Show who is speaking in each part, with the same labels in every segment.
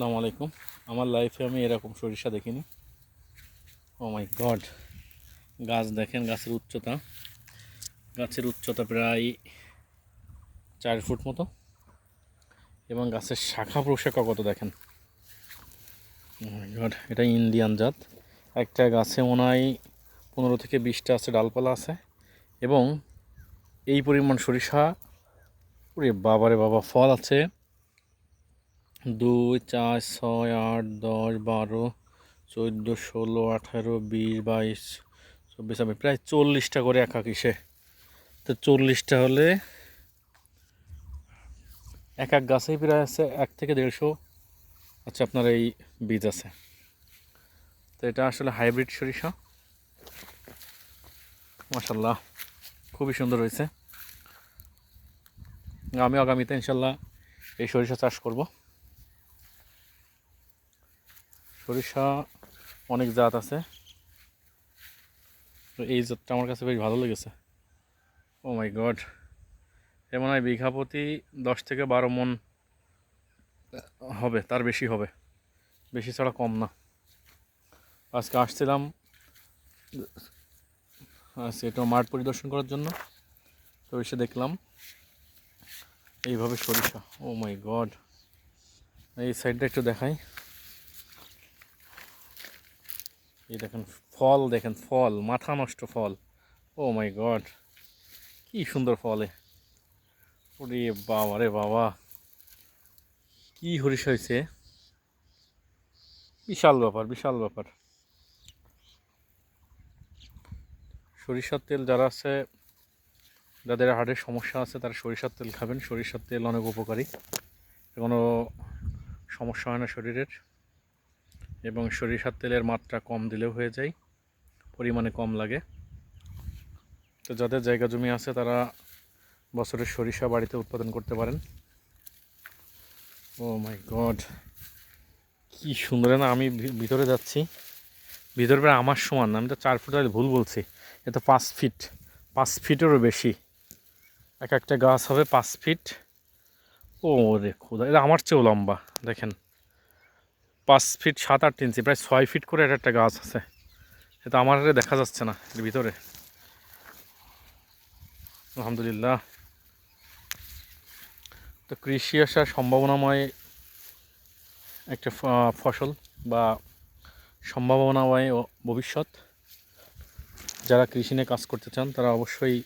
Speaker 1: আসসালামু আলাইকুম। আমার লাইফে আমি এরকম সরিষা দেখিনি। ও মাই গড! গাছ দেখেন, গাছের উচ্চতা প্রায় 4 ফুট মতো, এবং গাছের শাখা প্রশাখা কত দেখেন। ও মাই গড! এটা ইন্ডিয়ান জাত। একটা গাছে মনে হয় 15 থেকে 20টা আছে, ডালপালা আছে, এবং এই পরিমাণ সরিষা। ওরে বাবারে বাবা! ফল আছে 2, 4, 6, 8, 10, 12, 14, 16, 18, 20, 22, 24, 26, প্রায় 40টা করে এক ইসে। তো 40টা হলে এক গাছেই প্রায় আছে 1 থেকে 150 আচ্ছা আপনার এই বীজ আছে। তো এটা আসলে হাইব্রিড সরিষা। মাশাল্লাহ, খুবই সুন্দর হয়েছে। আমি আগামীতে ইনশাল্লাহ এই সরিষা চাষ করব। সরিষা অনেক জাত আছে, তো এই জাতটা আমার কাছে বেশ ভালো লেগেছে। ও মাই গড! এ মনে হয় বিঘা প্রতি 10 থেকে 12 মণ হবে, তার বেশি হবে, বেশি ছাড়া কম না। আজকে আসছিলাম এটা মাঠ পরিদর্শন করার জন্য, তো এসে দেখলাম এইভাবে সরিষা। ও মাই গড! এই সাইডটা একটু দেখাই। এই দেখেন ফল, দেখেন ফল, মাথা নষ্ট ফল। ও মাই গড! কি সুন্দর ফলে! ওরে বাবা রে বাবা, কি সরিষা হয়েছে! বিশাল ব্যাপার, বিশাল ব্যাপার। সরিষার তেল যারা আছে, যাদের হার্টের সমস্যা আছে, তারা সরিষার তেল খাবেন। সরিষার তেল অনেক উপকারী, কোনো সমস্যা হয় না শরীরের, এবং সরিষার তেলের মাত্রা কম দিলেও হয়ে যায়, পরিমাণে কম লাগে। তো যাদের জায়গা জমি আছে তারা বছরের সরিষা বাড়িতে উৎপাদন করতে পারেন। ও মাই গড! কি সুন্দর না! আমি ভিতরে যাচ্ছি, ভিতরে প্রায় আমার সমান না, আমি তো 4 ফুট ভুল বলছি, এ তো 5 ফিট, 5 ফিটেরও বেশি। একটা গাছ হবে 5 ফিট। ও রে খোদা, এটা আমার চেয়েও লম্বা দেখেন। 5 ফিট 7-8 ইঞ্চি, প্রায় 6 ফিট করে একটা গাছ আছে। এটা আমার দেখা যাচ্ছে না এর ভিতরে। আলহামদুলিল্লাহ। তো কৃষি আসার সম্ভাবনাময় একটা ফসল বা সম্ভাবনাময় ভবিষ্যৎ। যারা কৃষি নিয়ে কাজ করতে চান তারা অবশ্যই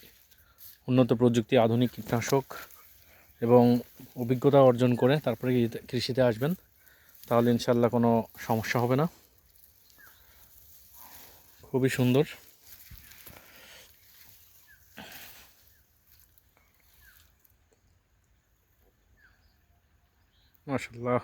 Speaker 1: উন্নত প্রযুক্তি, আধুনিক কীটনাশক এবং অভিজ্ঞতা অর্জন করে তারপরে কৃষিতে আসবেন, তাহলে ইনশাল্লাহ কোনো সমস্যা হবে না। খুবই সুন্দর। মাশাআল্লাহ।